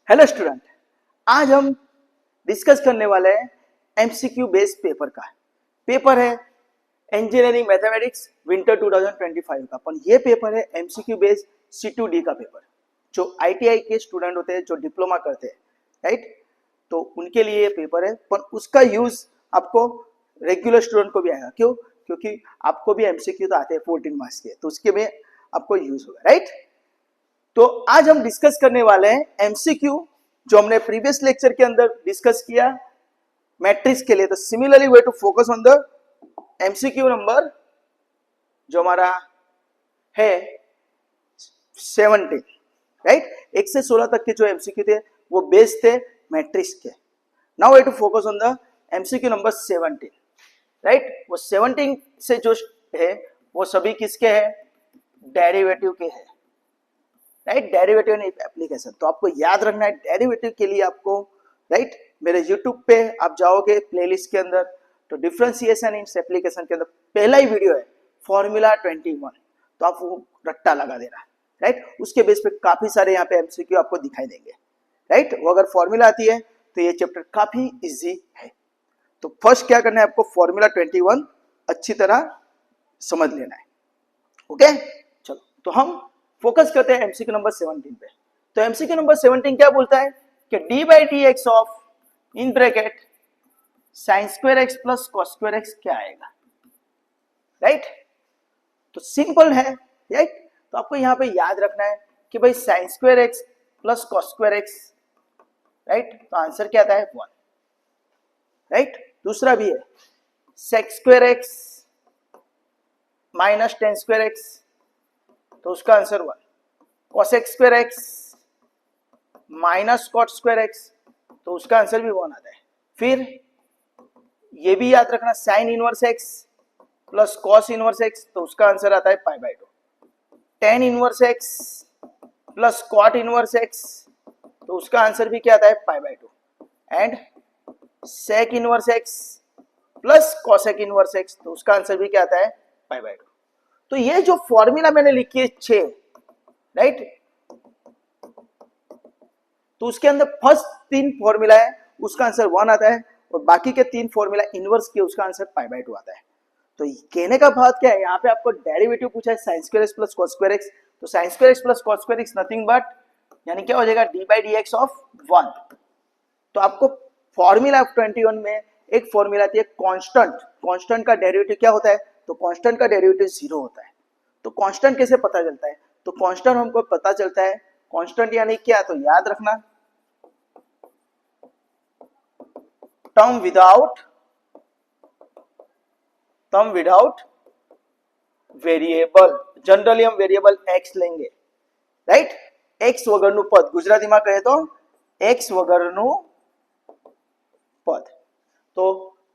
Hello student, आज हम discuss करने वाले हैं एमसीक्यू बेस्ड पेपर का। पेपर है इंजीनियरिंग मैथमेटिक्स विंटर 2025 का। पर ये पेपर है एमसीक्यू बेस्ड C2D का पेपर, जो आईटीआई के स्टूडेंट होते हैं, जो डिप्लोमा करते हैं, राइट। तो उनके लिए ये पेपर है, पर उसका यूज आपको रेगुलर स्टूडेंट को भी आएगा। क्यों? क्योंकि आपको भी एमसीक्यू तो आते हैं 14 मार्क्स के, तो उसके में आपको यूज होगा, राइट। तो आज हम डिस्कस करने वाले हैं एमसीक्यू, जो हमने प्रीवियस लेक्चर के अंदर डिस्कस किया मैट्रिक्स के लिए। तो similarly way to focus on the MCQ number जो हमारा है 17, राइट। 1 से 16 तक के जो एमसीक्यू थे वो बेस्ड थे मैट्रिक्स के। Now way to focus on the MCQ number 17, right. वो 17 से जो है वो सभी किसके हैं? डेरिवेटिव के हैं, राइट। Derivative and application. तो आपको याद रखना है डेरिवेटिव के लिए आपको, राइट, मेरे YouTube पे आप जाओगे प्लेलिस्ट के अंदर, तो डिफरेंशिएशन इन एप्लीकेशन के अंदर पहला ही वीडियो है फॉर्मूला 21। तो आप वो रट्टा लगा देना, राइट। उसके बेस पे काफी सारे यहाँ पे एमसीक्यू आपको दिखाई देंगे, राइट। वो अगर फॉर्मूला आती है तो ये चैप्टर काफी इजी है। तो फर्स्ट क्या करना है आपको, फॉर्मूला 21 अच्छी तरह समझ लेना है, ओके। चलो, तो हम फोकस करते हैं एमसीक्यू नंबर 17 पे। तो एमसीक्यू नंबर 17 क्या बोलता है कि D by D x of in bracket sign square x plus cos square x क्या आएगा, राइट। तो सिंपल है, राइट। तो आपको यहां पे याद रखना है कि भाई sine square x plus cos square x, right. तो आंसर क्या आता है? 1, राइट। दूसरा भी है sec square x minus tan square x, तो उसका answer 1। cosec square x minus cot square x, तो उसका आंसर भी 1 आता है। फिर ये भी याद रखना sine inverse x plus cos inverse x, तो उसका आंसर आता है π/2। Tan inverse x plus cot inverse x, तो उसका आंसर भी क्या आता है? π/2। And sec inverse x plus cosec inverse x, तो उसका आंसर भी क्या आता है? π/2। तो ये जो फॉर्मूला मैंने लिखी है 6, राइट, तो उसके अंदर फर्स्ट 3 फॉर्मूला है उसका आंसर 1 आता है, और बाकी के 3 फॉर्मूला इनवर्स के उसका आंसर π/2 आता है। तो कहने का बात क्या है, यहाँ पे आपको डेरिवेटिव पूछा है sine square x plus cos square x. तो sine square x plus cos square x nothing but यानी क्या हो जाएगा? D by D x of 1। तो आपको फॉर्मूला 21 में एक फॉर्मूला आती है कांस्टेंट। कांस्टेंट का डेरिवेटिव क्या होता है? तो कांस्टेंट का डेरिवेटिव 0 होता है। तो कांस्टेंट कैसे पता चलता है? तो कांस्टेंट हमको पता चलता है, कांस्टेंट यानी क्या? तो याद रखना टर्म विदाउट वेरिएबल। जनरली हम वेरिएबल x लेंगे, राइट। x वगरનું પદ, ગુજરાતીમાં કહે તો x वगरનું पद। तो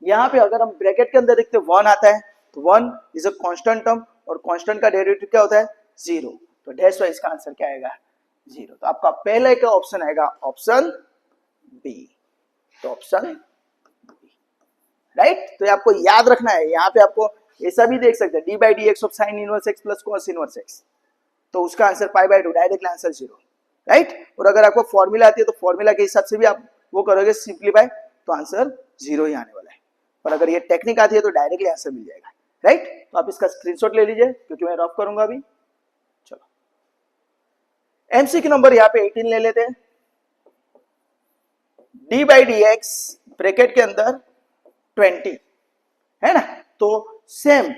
यहां पे अगर हम ब्रैकेट के अंदर देखते 1 आता है, तो 1 इज अ कांस्टेंट टर्म, और कांस्टेंट का डेरिवेटिव क्या होता है? 0। तो दैट्स व्हाई इसका आंसर क्या आएगा? 0। तो आपका पहले का ऑप्शन आएगा ऑप्शन बी। तो ऑप्शन बी, राइट। तो ये आपको याद रखना है। यहाँ पे आपको ऐसा भी देख सकते हैं D by D x of sign inverse x plus cos inverse x, तो उसका आंसर π/2, डायरेक्ट आंसर 0, राइट। और अगर आपको फॉर्मूला आती है तो फॉर्मूला के हिसाब से भी आप वो करोगे सिंप्लीफाई, तो आंसर 0 ही आने वाला है। पर अगर ये टेक्निक आती है तो डायरेक्टली आंसर मिल जाएगा, राइट। तो आप इसका स्क्रीनशॉट ले लीजिए क्योंकि मैं रफ करूंगा अभी। चलो, एमसीक्यू नंबर यहाँ पे 18 ले लेते हैं। D by D x bracket के अंदर 20 है ना, तो सेम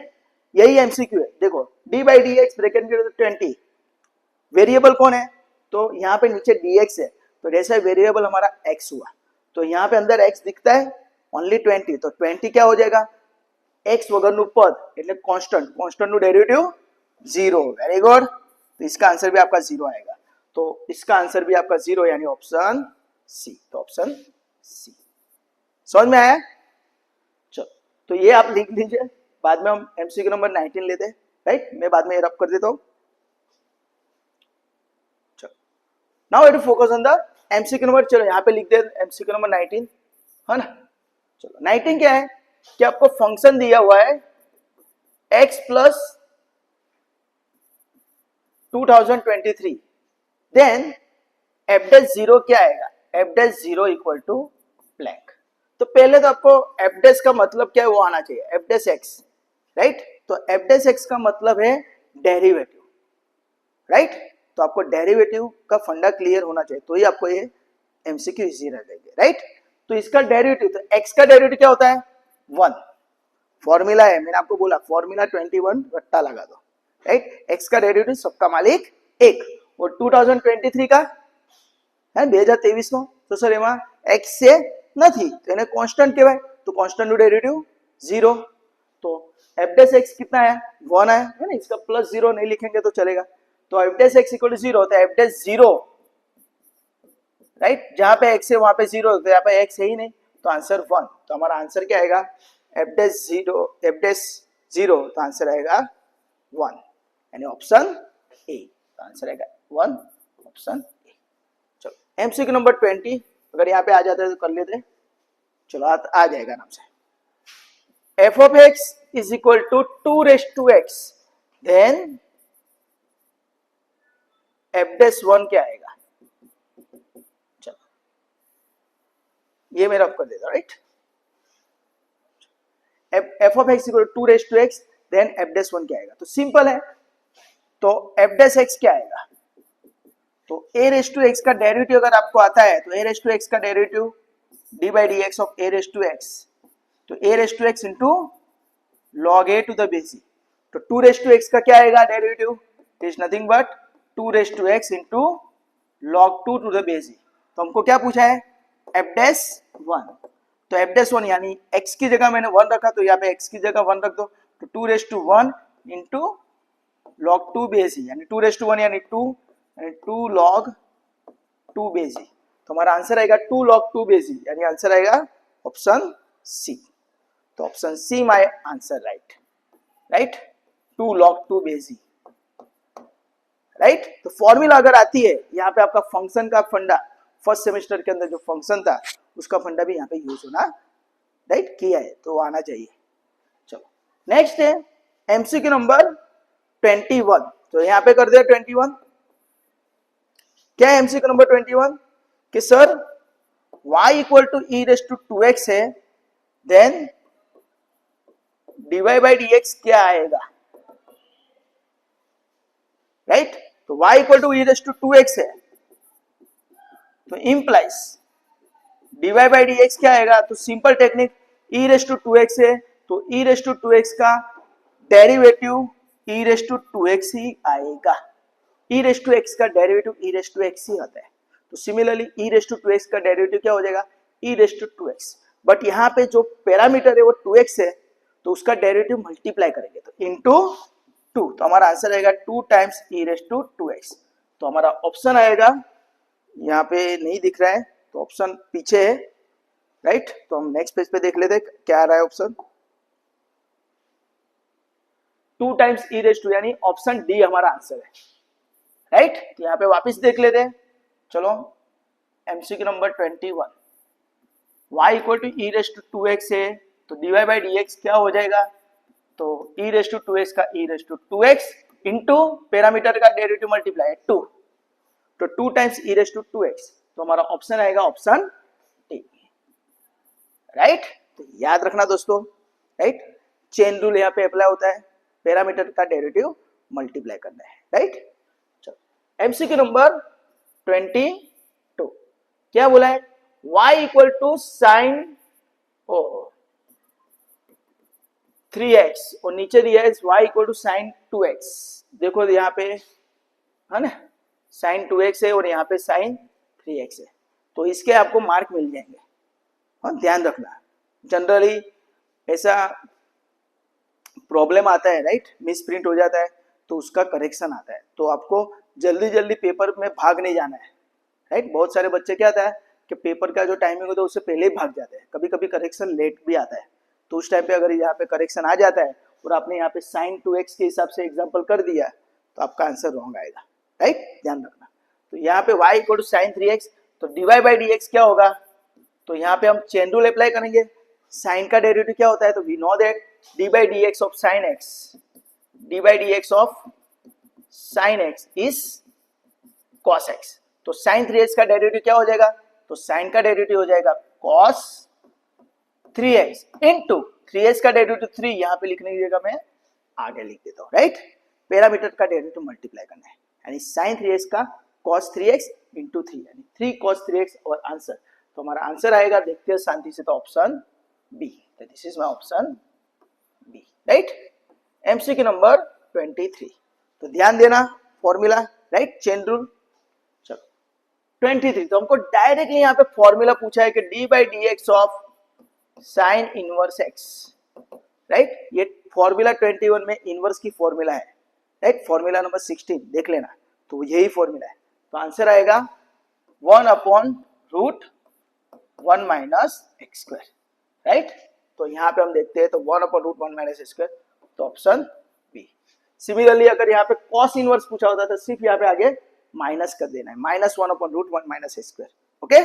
यही एमसीक्यू है। देखो D by D x bracket के अंदर 20, वेरिएबल कौन है? तो यहाँ पे नीचे dx है, तो जैसे वेरिएबल हमारा x हुआ, तो यहाँ पे अंदर x दिखता है ओनली 20, तो 20 क्या हो जाएगा? x वगरનું પદ એટલે कांस्टेंट, कांस्टेंट નું डेरिवेटिव 0। Very good. तो इसका आंसर भी आपका 0 आएगा। तो इसका आंसर भी आपका 0 यानी ऑप्शन सी। तो ऑप्शन सी समझ में आया? चलो, तो ये आप लिख लीजिए, बाद में हम एमसीक्यू नंबर 19 लेते हैं, राइट। मैं बाद में रब कर देता हूं। Now we focus on the MCQ number. चलो यहाँ पे लिख दे एमसीक्यू नंबर 19, है ना। चलो 19 क्या है कि आपको फंक्शन दिया हुआ है x plus 2023, then f dash zero क्या आएगा, f dash zero equal to blank. तो पहले तो आपको एफ डैश का मतलब क्या है वो आना चाहिए, एफ डैश एक्स, राइट। तो एफ डैश एक्स का मतलब है डेरिवेटिव, राइट। तो आपको डेरिवेटिव का फंडा क्लियर होना चाहिए, तो ही आपको ये एमसीक्यू इजी रह जाएंगे, राइट। तो इसका डेरिवेटिव, तो एक्स का डेरिवेटिव क्या होता है, 1। फॉर्मूला है, मैंने आपको बोला फॉर्मूला 21 रट्टा लगा दो, राइट। एक्स का डेरिवेटिव सबका मालिक 1, और 2023 का है 2023 નો, તો સર એમાં x છે નથી, તો એને કોન્સ્ટન્ટ કહેવાય, તો કોન્સ્ટન્ટ નું डेरिवेटिव 0। तो f डैश x कितना है, 1 है ना, इसका प्लस 0 नहीं लिखेंगे तो चलेगा। तो f dash x equal to 0 होता है, f डैश 0, राइट। जहां पे x है वहां पे 0, तो यहाँ पे x है ही नहीं, तो आंसर 1। तो हमारा आंसर क्या आएगा, f डैश 0, f डैश 0, तो आंसर आएगा 1, यानी ऑप्शन ए। तो आंसर आएगा 1, ऑप्शन ए। चलो एमसीक्यू नंबर 20, अगर यहाँ पे आ जाता है तो कर लेते, चलो आ जाएगा नाम से। f of x is equal to 2 raised to x, then f dash 1 क्या आएगा, चलो ये मेरा आप कर देता, right. f of x equal to 2 raised to x, then f dash 1 क्या आएगा, तो सिंपल है। तो f dash x क्या आएगा, तो a raised to x का डेरिवेटिव अगर आपको आता है, तो a raised to x का derivative d by dx of a raised to x, तो a raised to x into log a to the base e, तो 2 raised to x का क्या आएगा derivative, it is nothing but 2 raised to x into log 2 to the base e। तो हमको क्या पूछा है, f dash 1, तो f dash 1 यानी x की जगह मैंने 1 रखा, तो यहाँ पे x की जगह 1 रख दो, तो 2 raised to 1 into log 2 base e, यानी 2 raised to 1 यानी 2, यानी 2 log 2 base e। तो हमारा आंसर आएगा 2 log 2 base e, यानी आंसर आएगा ऑप्शन सी। तो option see my answer, right, right, 2 log 2 base e, right. तो फॉर्मूला अगर आती है, यहाँ पे आपका फंक्शन का फंडा फर्स्ट सेमेस्टर के अंदर जो फंक्शन था उसका फंडा भी यहाँ पे यूज होना, राइट, किया है, तो आना चाहिए। चलो नेक्स्ट है एमसीक्यू नंबर 21, तो यहाँ पे कर दिया 21। क्या है एमसीक्यू नंबर 21 कि sir y equal to e raise to 2x है, देन dy by dx क्या आएगा, राइट। तो y equal to e raise to 2x है, तो इम्प्लाइज dy by dx क्या आएगा, तो simple technique, e raise to 2x है, तो e रेस टू 2x का derivative e raise to 2x ही आएगा। e रेस टू x का derivative e raise to x ही आता है, तो similarly e raise to 2x का डेरिवेटिव क्या हो जाएगा, e raise to 2x। But यहाँ पे जो पैरामीटर है वो 2x है, तो उसका डेरिवेटिव मल्टीप्लाई करेंगे, तो इनटू 2, तो हमारा आंसर आएगा 2 times e raise to 2x। तो हमारा ऑप्शन आएगा, यहाँ पे नहीं दिख रहा है तो ऑप्शन पीछे है, राइट। तो हम नेक्स्ट पेज पे देख लेते क्या आ रहा है option, 2 times e raise to, यानी ऑप्शन डी हमारा आंसर है, राइट। तो यहाँ पे वापस देख लेते हैं, चलो MCQ number 21, y equal to e raise to 2x है, तो dy बाई dx क्या हो जाएगा, तो e रेस टू 2x का e raise to 2x into parameter का डेरिवेटिव मल्टीप्लाई 2, तो 2 times e raise to 2x, तो हमारा ऑप्शन आएगा ऑप्शन डी, राइट। तो याद रखना दोस्तों, राइट, चेन रूल यहाँ पे अप्लाई होता है, पैरामीटर का डेरिवेटिव मल्टीप्लाई करना है, राइट। चलो एमसीक्यू नंबर 22, क्या बोला है, y equal to sign 3x और नीचे दिया है y equal to sign 2x। देखो यहाँ पे है ना, साइन 2x है और यहाँ पे साइन 3x है, तो इसके आपको मार्क मिल जाएंगे, हाँ ध्यान रखना। जनरली ऐसा प्रॉब्लम आता है, राइट, मिस प्रिंट हो जाता है तो उसका करेक्शन आता है, तो आपको जल्दी जल्दी पेपर में भाग नहीं जाना है, राइट। बहुत सारे बच्चे क्या आता है कि पेपर का जो टाइमिंग होता है उससे पहले ही भाग जाते हैं, कभी कभी करेक्शन लेट भी आता है, तो उस टाइम पे अगर यहाँ पे करेक्शन आ जाता है और आपने यहाँ पे साइन 2x के हिसाब से एग्जाम्पल कर दिया तो आपका आंसर रॉन्ग आएगा, राइट, ध्यान रखना। तो यहाँ पे y equal to sign 3x, तो dy बाई dx क्या होगा, तो यहाँ पे हम चेन रूल अप्लाई करेंगे, साइन का डेरिवेटिव क्या होता है, तो we know that d by D x of sine x, d by D x of sine x is cos x, तो साइन 3x का डेरिवेटिव क्या हो जाएगा, तो साइन का डेरिवेटिव हो जाएगा cos 3x इंटू 3x का डेरिवेटिव 3 यहाँ पे लिखने की जगह मैं आगे लिख देता हूँ, राइट। पैरामीटर का डेरिवेटिव मल्टीप्लाई करना है, यानी साइन 3x का cos 3x इंटू 3 यानी 3 cos 3x और आंसर। तो हमारा आंसर आएगा, देखते हैं शांति से, तो option B, this is my option B, right. MCQ number 23, तो ध्यान देना फॉर्मूला, राइट, चेन रूल। चलो 23, तो हमको डायरेक्टली यहाँ पे फॉर्मूला पूछा है कि D by D x of sign inverse x, right. ये फॉर्मूला 21 में इनवर्स की फॉर्मूला है, राइट। फॉर्मूला नंबर 16 देख लेना, तो यही फॉर्मूला है। तो आंसर आएगा 1/√1 माइनस एक्स स्क्वायर, राइट। तो यहाँ पे हम देखते हैं, तो 1/√1 माइनस एक्स स्क्वायर, तो ऑप्शन बी। सिमिलरली अगर यहाँ पे कॉस इनवर्स पूछा होता तो सिर्फ यहाँ पे आगे माइनस कर देना है, -1/√1 माइनस एक्स स्क्वायर, ओके।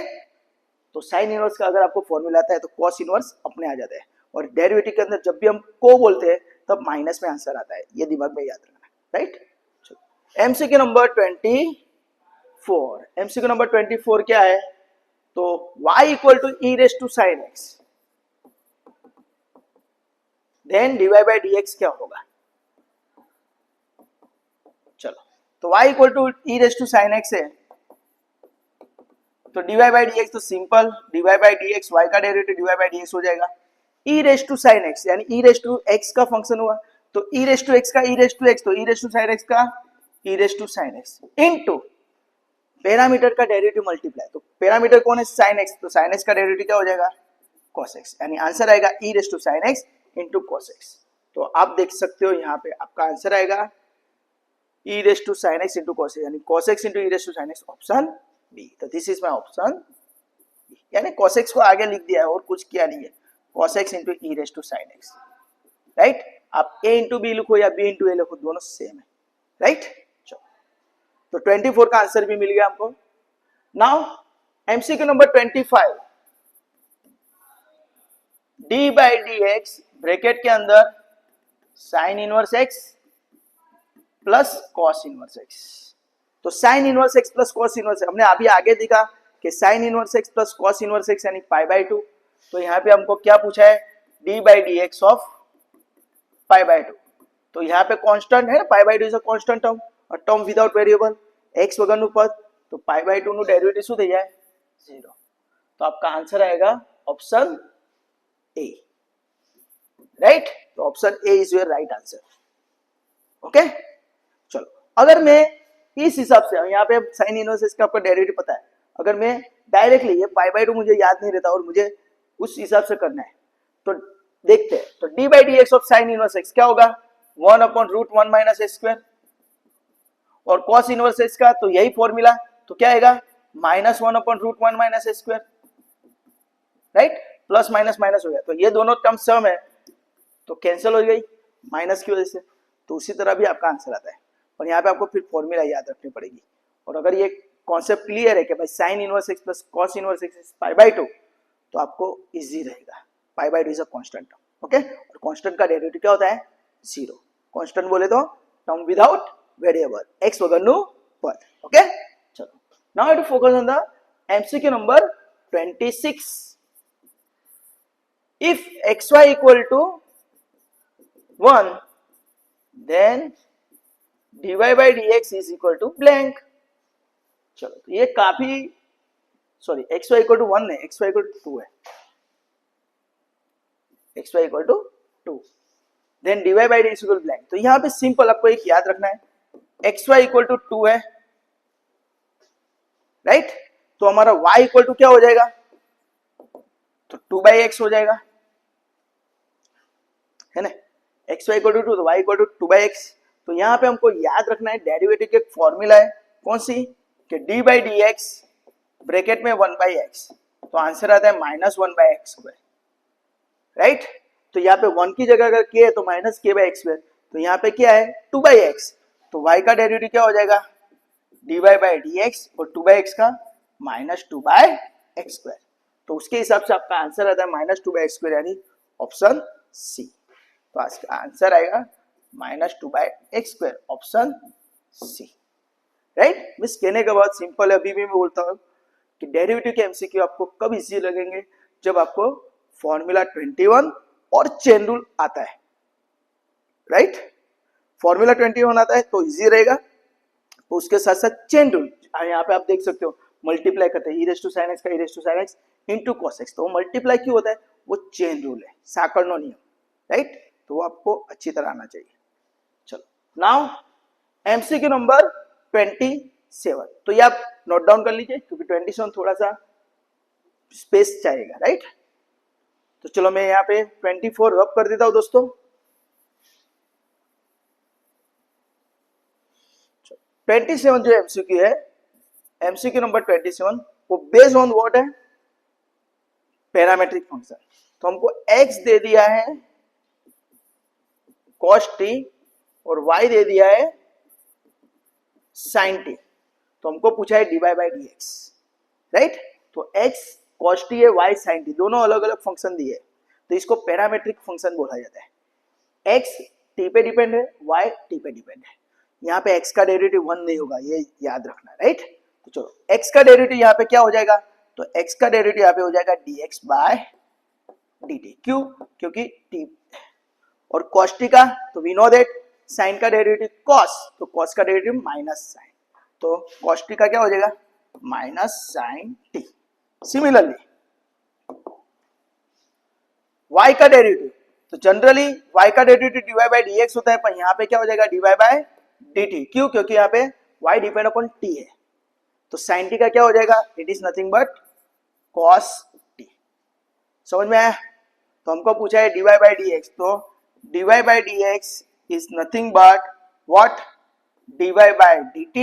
तो साइन इनवर्स का अगर आपको फॉर्मूला आता है तो कॉस इनवर्स अपने आ जाता है, और डेरिवेटिव के अंदर जब भी हम को बोलते हैं तब माइनस में आंसर आता है, ये दिमाग में याद रखना, right. MCQ number 24, MCQ number 24 क्या है, तो y equal to e raise to sine x, then dy by dx क्या होगा। चलो, तो y equal to e raise to sine x है, तो dy बाई dx तो simple, dy by dx y का डेरिवेटिव dy बाई dx हो जाएगा। E raise to sine x यानी ई रेस टू एक्स का फंक्शन हुआ, तो ई रेस टू एक्स का ई रेस टू एक्स, तो e raise to sine x का e raise to sine x into parameter का डेरिवेटिव मल्टीप्लाई, तो parameter कौन है, साइन एक्स, तो साइन एक्स का डेरिवेटिव क्या हो जाएगा, cos x, यानी आंसर आएगा e raise to sine x into cos x। तो आप देख सकते हो यहाँ पे आपका आंसर आएगा e raise to sine x into cos x, यानी cos x into e raise to sine x, option B. तो this is my option B, यानी cos x को आगे लिख दिया है और कुछ किया नहीं है, cos x into e raise to sine x, right. आप a इंटू बी लिखो या b इंटू ए लिखो, दोनों सेम है, राइट। तो 24 का आंसर भी मिल गया हमको। Now MCQ number 25, d by D x bracket के अंदर sine inverse x plus cos inverse x, तो sine inverse x plus cos inverse, हमने अभी आगे देखा कि sine inverse x plus cos inverse x यानी π/2, तो यहाँ पे हमको क्या पूछा है, d by D x of π/2, तो यहाँ पे कांस्टेंट है ना, π/2 इज अ कांस्टेंट टर्म, और टर्म विदाउट वेरिएबल x वगरનું પદ, तो π/2 નું डेरिवेटिव શું થઈ જાય 0, तो आपका आंसर आएगा ऑप्शन ए, राइट। तो option A is your right answer, okay. चलो, अगर मैं इस हिसाब से, यहाँ पे साइन इनवर्स इसका आपका डेरिवेटिव पता है, अगर मैं डायरेक्टली ये π/2 मुझे याद नहीं रहता और मुझे उस हिसाब से करना है, तो देखते हैं, तो D by D x of sign inverse x क्या होगा, 1/√1 माइनस एक्स स्क्वायर, और cos इनवर्स एक्स का तो यही फॉर्मूला, तो क्या आएगा -1/√1 minus x square, right. Plus minus minus हो गया, तो ये दोनों टर्म सम है तो कैंसिल हो गई माइनस की वजह से, तो उसी तरह भी आपका आंसर आता है। और यहाँ पे आपको फिर फॉर्मूला याद रखनी पड़ेगी, और अगर ये कॉन्सेप्ट क्लियर है कि भाई sine inverse x plus cos inverse x π/2, तो आपको इजी रहेगा, π/2 is a constant term, okay. और कांस्टेंट का डेरिवेटिव क्या होता है 0, कांस्टेंट बोले तो टर्म विदाउट वेरिएबल, x वगरનું પદ, ओके। चलो, now I to focus on the MCQ number 26, if xy equal to 1 then dy by dx is equal to blank. चलो, तो ये काफी, सॉरी xy इक्वल टू 1 नहीं, xy इक्वल टू 2 है, xy equal to 2 then dy by dx equal to blank. तो यहाँ पे simple आपको एक याद रखना है, xy इक्वल टू 2 है, राइट। तो हमारा y इक्वल टू क्या हो जाएगा, तो 2/x हो जाएगा, है ना, xy इक्वल टू 2 तो y इक्वल टू 2/x। तो यहाँ पे हमको याद रखना है डेरिवेटिव की एक फॉर्मूला है, कौन सी, कि d by D x bracket में 1/x, तो आंसर आता है -1/x², राइट। तो यहाँ पे 1 की जगह अगर k है तो -k/x², तो यहाँ पे क्या है 2/x, तो y का डेरिवेटिव क्या हो जाएगा dy बाई dx, और 2/x का -2/x², तो उसके हिसाब से आपका आंसर आता है -2/x², यानी ऑप्शन सी। तो आज का आंसर आएगा -2/x², option C, right. Miss कहने के बाद सिंपल है, अभी भी मैं बोलता हूँ कि डेरिवेटिव के एमसीक्यू आपको कब इजी लगेंगे, जब आपको फॉर्मूला 21 और चेन रूल आता है, राइट। फॉर्मूला 21 आता है तो इजी रहेगा, तो उसके साथ साथ चेन रूल यहाँ पे आप देख सकते हो, मल्टीप्लाई करते हैं e raise to sin x का e raise to sin x into cos x, तो मल्टीप्लाई क्यों होता है, वो चेन रूल है, साकरनो नियम, राइट। तो वो आपको अच्छी तरह आना चाहिए। चलो नाउ एमसीक्यू नंबर 27, तो ये आप नोट डाउन कर लीजिए क्योंकि 27 थोड़ा सा स्पेस चाहिएगा, राइट। तो चलो मैं यहाँ पे 24 रब कर देता हूँ दोस्तों। 27 जो एमसीक्यू है, एमसीक्यू नंबर 27 वो बेस्ड ऑन व्हाट है, पैरामेट्रिक फंक्शन। तो हमको x दे दिया है cos t और y दे दिया है sin t, तो हमको पूछा है dy बाई dx, राइट। तो x cos t है, y sin t, दोनों अलग अलग फंक्शन दिए, तो इसको पैरामेट्रिक फंक्शन बोला जाता है। x t पे डिपेंड है, y t पे डिपेंड है। यहाँ पे x का डेरिवेटिव 1 नहीं होगा, ये याद रखना, राइट। तो चलो x का डेरिवेटिव यहाँ पे क्या हो जाएगा, तो x का डेरिवेटिव यहाँ पे हो जाएगा dx बाय dt, क्यों, क्योंकि t और cos t का, तो वी नो दैट sin का डेरिवेटिव cos, तो cos का डेरिवेटिव माइनस sin, तो cos t का क्या हो जाएगा minus sin t। Similarly y का डेरिवेटिव, तो जनरली y का डेरिवेटिव dy बाय dx होता है, पर यहाँ पे क्या हो जाएगा dy बाय dt, क्यों, क्योंकि यहाँ पे y डिपेंड अपॉन t है, तो sin t का क्या हो जाएगा, it is nothing but cos t। समझ में आया। तो हमको पूछा है dy बाय dx, तो dy by dx is nothing but what, dy by dt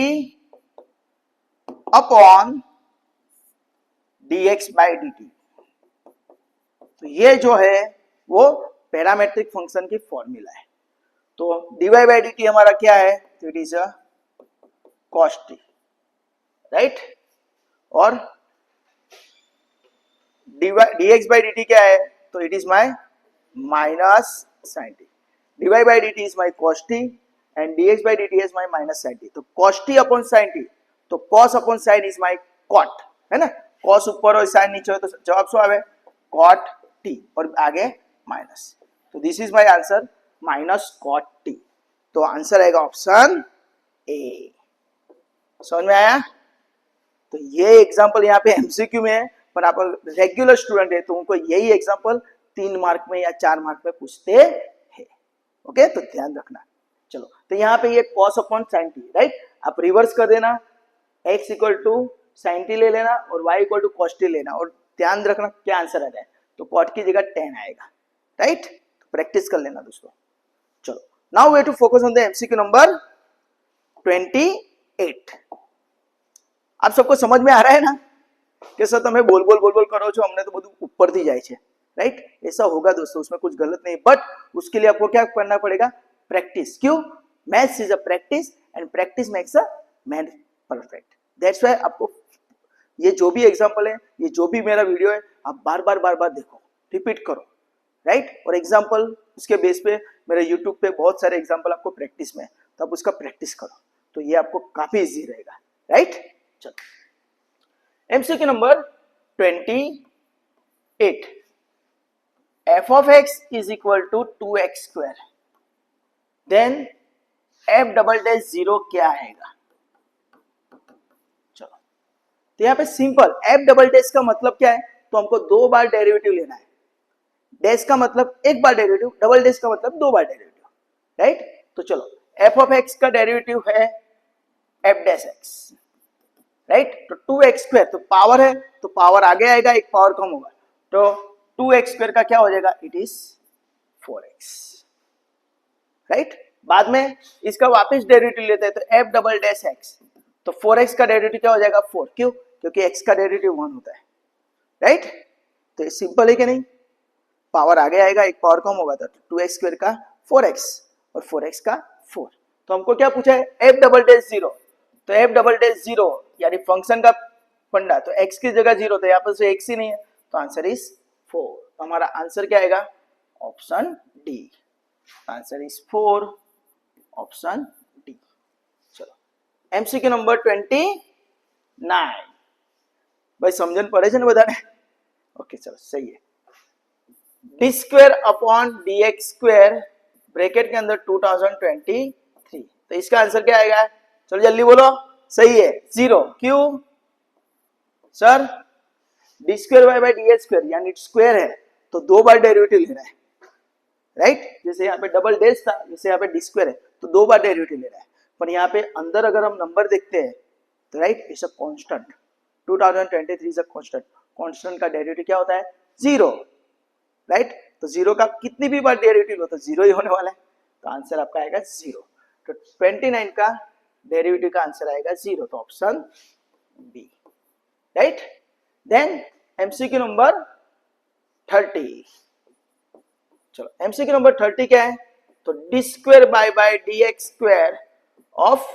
upon dx bye dt। तो ये जो है वो पैरामेट्रिक फंक्शन की फॉर्मूला है। तो dy बाय dt हमारा क्या है, तो it is a cos t, right. और dx बाय dt क्या है, तो it is my minus sin t, dy by dt is my cos t and dx bye dt is my minus sin t। तो cos t upon sin t, तो cos upon sin is my cot, है ना, cos ऊपर और sin नीचे हो, तो जवाब શું આવે cot t और आगे माइनस, तो this is my answer minus cot t। तो आंसर आएगा ऑप्शन ए। समझ में आया। तो ये एग्जांपल यहाँ पे एमसीक्यू में है, पर आप रेगुलर स्टूडेंट है तो उनको यही एग्जांपल 3 मार्क में या 4 मार्क में पूछते हैं, ओके, तो ध्यान रखना। चलो तो यहाँ पे ये cos upon sin t, right, आप रिवर्स कर देना, x equal to sin t ले लेना और y equal to cos t लेना, और ध्यान रखना क्या आंसर आता है, तो cot की जगह tan आएगा, राइट। तो प्रैक्टिस कर लेना दोस्तों। चलो now way to focus on the MCQ number 28। आप सबको समझ में आ रहा है ना कि सर તમે બોલ બોલ બોલ બોલ કરો છો, અમને તો બધું ઉપરથી જાય છે, राइट। ऐसा होगा दोस्तों, उसमें कुछ गलत नहीं, बट उसके लिए आपको क्या करना पड़ेगा, प्रैक्टिस। क्यों, maths is a practice and practice makes a man perfect. That's why आपको ये जो भी एग्जांपल है, ये जो भी मेरा वीडियो है, आप बार बार देखो, रिपीट करो, राइट। और एग्जांपल उसके बेस पे मेरे यूट्यूब पे बहुत सारे एग्जांपल आपको प्रैक्टिस में है, तो आप उसका प्रैक्टिस करो, तो ये आपको काफी इजी रहेगा, राइट। चलो MCQ number 28, f of x is equal to 2x square, then f double dash 0 क्या आएगा। चलो तो यहाँ पे सिंपल, f डबल डैश का मतलब क्या है, तो हमको 2 बार डेरिवेटिव लेना है, डैश का मतलब 1 बार डेरिवेटिव, डबल डैश का मतलब 2 बार डेरिवेटिव, राइट। तो चलो f of x का डेरिवेटिव है f डैश x, राइट। तो 2x स्क्वायर, तो पावर है तो पावर आगे आएगा, एक पावर कम होगा, तो 2x स्क्वायर का क्या हो जाएगा, इट इज 4x, राइट। बाद में इसका वापस डेरिवेटिव लेते हैं, तो f डबल डैश x, तो 4x का डेरिवेटिव क्या हो जाएगा 4, क्यों, क्योंकि x का डेरिवेटिव 1 होता है, राइट। तो ये सिंपल है कि नहीं, पावर आगे आएगा, एक पावर कम होगा, तो 2x स्क्वायर का 4x और 4x का 4। तो हमको क्या पूछा है, f डबल डैश 0, तो f डबल डैश 0 यानी फंक्शन का फंडा, तो x की जगह 0, तो यहाँ पर से x ही नहीं है, तो आंसर इज 4। तो हमारा आंसर क्या आएगा, option D. Answer is 4, option D. चलो MCQ નંબર 29 ભાઈ સમજણ પડે છે ને બધાને? ઓકે ચલો सही है। D square upon dx square bracket के अंदर 2023, तो इसका आंसर क्या आएगा? चलो जल्दी बोलो। सही है 0। क्यों sir? D square Y by D X square यानी स्क्वायर है तो 2 बार डेरिवेटिव लेना है, राइट? जैसे यहाँ पे डबल डैश था, जैसे यहाँ पे डी स्क्वायर है तो 2 बार डेरिवेटिव लेना है, पर यहाँ पे अंदर अगर हम नंबर देखते हैं तो right it's a constant. 2023 is a constant, constant का डेरिवेटिव क्या होता है? 0, राइट? तो 0 का कितनी भी बार डेरिवेटिव हो तो 0 ही होने वाला है, तो आंसर आपका आएगा 0। तो 29 का डेरिवेटिव का आंसर आएगा 0, तो option B, right? Then MCQ number 30। चलो एमसीक्यू नंबर 30 क्या है? तो D square by D X square of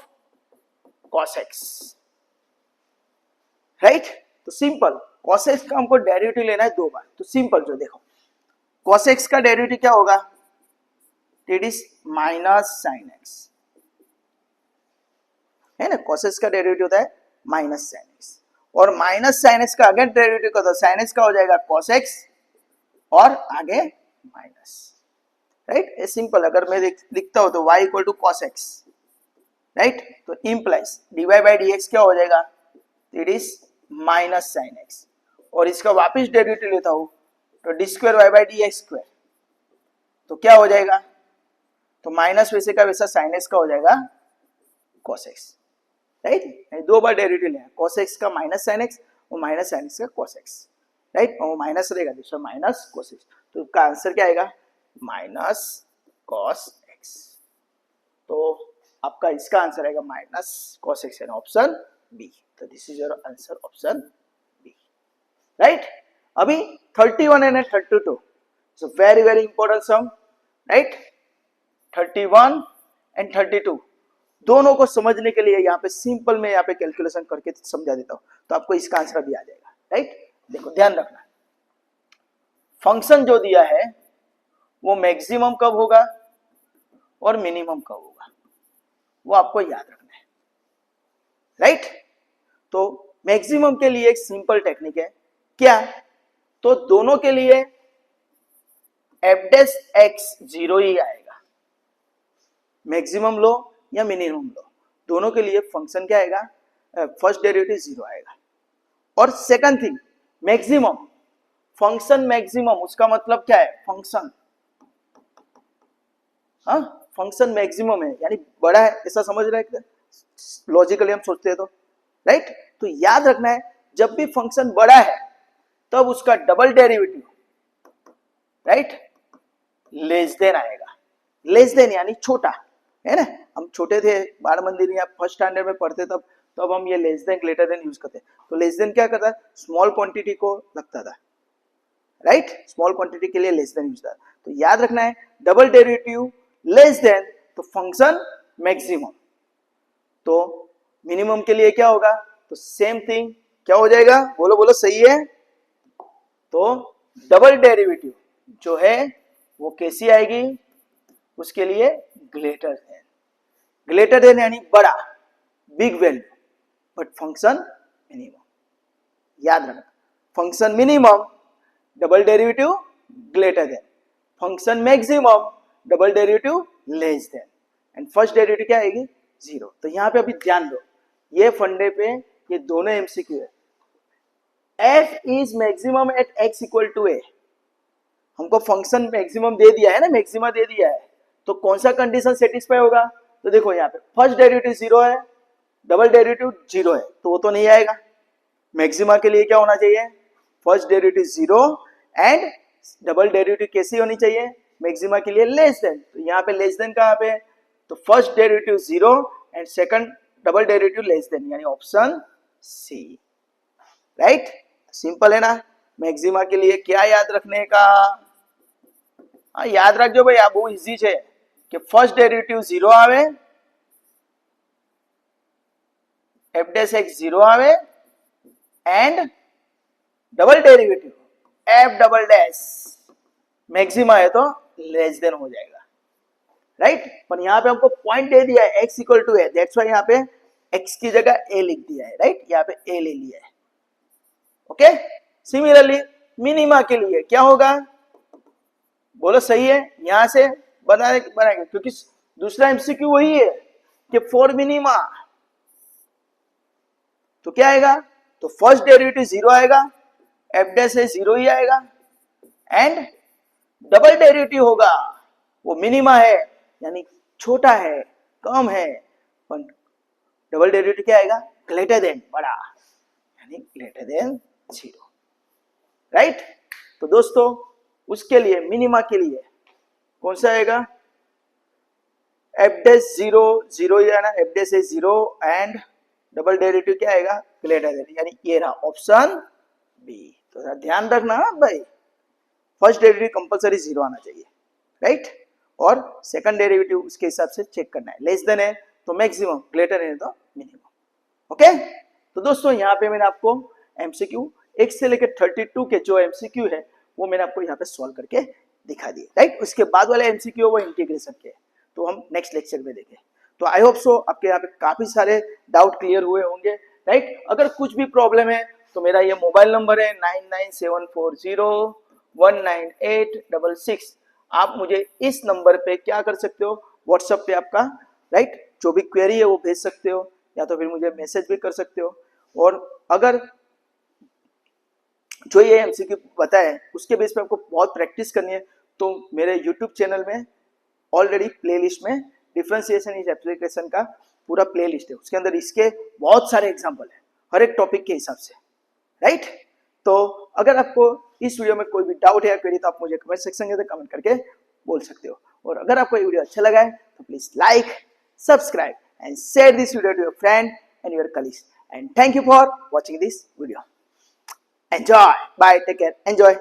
cos x, right? तो सिंपल cos x का हमको डेरिवेटिव लेना है 2 बार, तो सिंपल जो देखो cos x का डेरिवेटिव क्या होगा? It is minus sine x, है ना? cos x का डेरिवेटिव होता है माइनस साइन x, और माइनस साइन x का अगेन डेरिवेटिव का होता है साइन x का हो जाएगा cos x और आगे माइनस, राइट? ये सिंपल अगर मैं लिखता हूं तो y equal to cos x, right? तो इंप्लाइज dy बाई dx क्या हो जाएगा? It is minus sine x, और इसका वापस डेरिवेटिव लेता हूं तो D square Y by D X square, तो क्या हो जाएगा? तो माइनस वैसे का वैसा साइन x का हो जाएगा cos x, राइट? 2 बार डेरिवेटिव लेना, cos x का माइनस साइन x और माइनस साइन x का cos x, राइट? और माइनस रहेगा दूसरा माइनस cos x, तो इसका आंसर क्या आएगा? Minus cos x। तो आपका इसका आंसर आएगा माइनस cos x, यानी ऑप्शन बी। तो this is your answer, option B, right? अभी 31 and 32 so very very important sum, right? 31 and 32 दोनों को समझने के लिए यहाँ पे सिंपल में यहाँ पे कैलकुलेशन करके समझा देता हूं, तो आपको इसका आंसर भी आ जाएगा, राइट? देखो ध्यान रखना, फंक्शन जो दिया है वो मैक्सिमम कब होगा और मिनिमम कब होगा वो आपको याद रखना है, राइट? तो मैक्सिमम के लिए एक सिंपल टेक्निक है, क्या? तो दोनों के लिए एफ डैश एक्स 0 ही आएगा, मैक्सिमम लो या मिनिमम लो, दोनों के लिए फंक्शन क्या आएगा? फर्स्ट डेरिवेटिव 0 आएगा। और second thing, maximum function maximum, उसका मतलब क्या है? फंक्शन, हाँ फंक्शन मैक्सिमम है यानी बड़ा है, ऐसा समझ रहे हैं? लॉजिकली हम सोचते हैं तो, राइट? तो याद रखना है जब भी फंक्शन बड़ा है तब उसका double derivative, right, less than आएगा। लेस देन यानी छोटा, है ना? हम छोटे थे बाल मंदिर या फर्स्ट स्टैंडर्ड में पढ़ते तब हम ये less than greater than use करते। तो लेस देन क्या करता है? स्मॉल क्वांटिटी को लगता था, राइट? स्मॉल क्वांटिटी के लिए लेस देन यूज था। तो याद रखना है डबल डेरिवेटिव लेस देन तो फंक्शन मैक्सिमम, तो मिनिमम के लिए क्या होगा? तो सेम थिंग क्या हो जाएगा? बोलो बोलो, सही है? तो डबल डेरिवेटिव जो है वो कैसी आएगी? उसके लिए ग्रेटर देन, ग्रेटर देन यानी बड़ा, big value, but function minimum. याद रखना, function minimum double derivative greater than, function maximum double derivative less than, and first derivative क्या आएगी? 0। तो यहां पे अभी ध्यान दो, ये फंडे पे ये दोनों एमसीक्यू है। f is maximum at x equal to a, हमको फंक्शन मैक्सिमम दे दिया है ना, मैक्सिमा दे दिया है, तो कौन सा कंडीशन सेटिस्फाई होगा? तो देखो यहाँ पे फर्स्ट डेरिवेटिव 0 है, डबल डेरिवेटिव 0 है, तो वो तो नहीं आएगा। मैक्सिमा के लिए क्या होना चाहिए? First derivative 0 and double derivative कैसी होनी चाहिए? मैक्सिमा के लिए लेस देन, तो यहाँ पे लेस देन कहाँ पे? तो first derivative 0 and second double derivative less than, यानी ऑप्शन सी, राइट? सिंपल है ना? मैक्सिमा के लिए क्या याद रखने का? हाँ याद रखो भाई, आप वो इजी है कि फर्स्ट डेरिवेटिव 0 आवे, एफ डैश एक्स 0 आवे and double derivative F double dash maxima है तो लेस देन हो जाएगा, राइट? पर यहाँ पे हमको पॉइंट दे दिया है x इक्वल टू है, दैट्स व्हाई यहाँ पे x की जगह a लिख दिया है, राइट, यहाँ पे a ले लिया है। ओके, सिमिलरली मिनिमा के लिए क्या होगा, बोलो सही है, यहां से बनाएंगे क्योंकि दूसरा एमसीक्यू वही है कि फॉर मिनिमा, तो क्या आएगा, तो फर्स्ट डेरिवेटिव 0 आएगा, एफ डैश है 0 ही आएगा, एंड डबल डेरिवेटिव होगा, वो मिनिमा है यानी छोटा है, कम है, पर डबल डेरिवेटिव क्या आएगा, ग्रेटर देन, बड़ा, यानी ग्रेटर देन 0, राइट। तो दोस्तों उसके लिए मिनिमा के लिए कौन सा आएगा, एफ डैश 0 0 ही है ना, एफ डैश है 0 एंड डबल डेरिवेटिव क्या आएगा, ग्रेटर देन, यानी ये रहा ऑप्शन बी। तो ध्यान रखना भाई, फर्स्ट डेरिवेटिव कंपलसरी 0 आना चाहिए, राइट, और सेकंड डेरिवेटिव उसके हिसाब से चेक करना है, लेस देन है तो मैक्सिमम, ग्रेटर है तो मिनिमम। ओके, तो दोस्तों यहाँ पे मैंने आपको एमसीक्यू 1 से लेकर 32 के जो एमसीक्यू है वो मैंने आपको यहाँ पे सॉल्व करके दिखा दिए, राइट। उसके बाद वाले एमसीक्यू वो इंटीग्रेशन के, तो हम नेक्स्ट लेक्चर में देखें। तो आई होप सो आपके यहाँ पे काफी सारे डाउट क्लियर हुए होंगे, राइट। अगर कुछ भी प्रॉब्लम है तो मेरा ये मोबाइल नंबर है 9974019866, आप मुझे इस नंबर पे क्या कर सकते हो, व्हाट्सएप पे आपका, राइट, जो भी क्वेरी है वो भेज सकते हो, या तो फिर मुझे मैसेज भी कर सकते हो। और अगर जो ये एमसीक्यू बताया उसके बेस पे आपको बहुत प्रैक्टिस करनी है तो मेरे यूट्यूब चैनल में ऑलरेडी प्लेलिस्ट में डिफरेंशिएशन इज एप्लीकेशन का पूरा प्लेलिस्ट है, उसके अंदर इसके बहुत सारे एग्जांपल है हर एक टॉपिक के हिसाब से, राइट। तो अगर आपको इस वीडियो में कोई भी डाउट है या क्वेरी तो आप मुझे कमेंट सेक्शन में कमेंट करके बोल सकते हो। और अगर आपको ये वीडियो अच्छा लगा है तो please like, subscribe and share this video to your friend and your colleagues, and thank you for watching this video. Enjoy. Bye. Take care. Enjoy.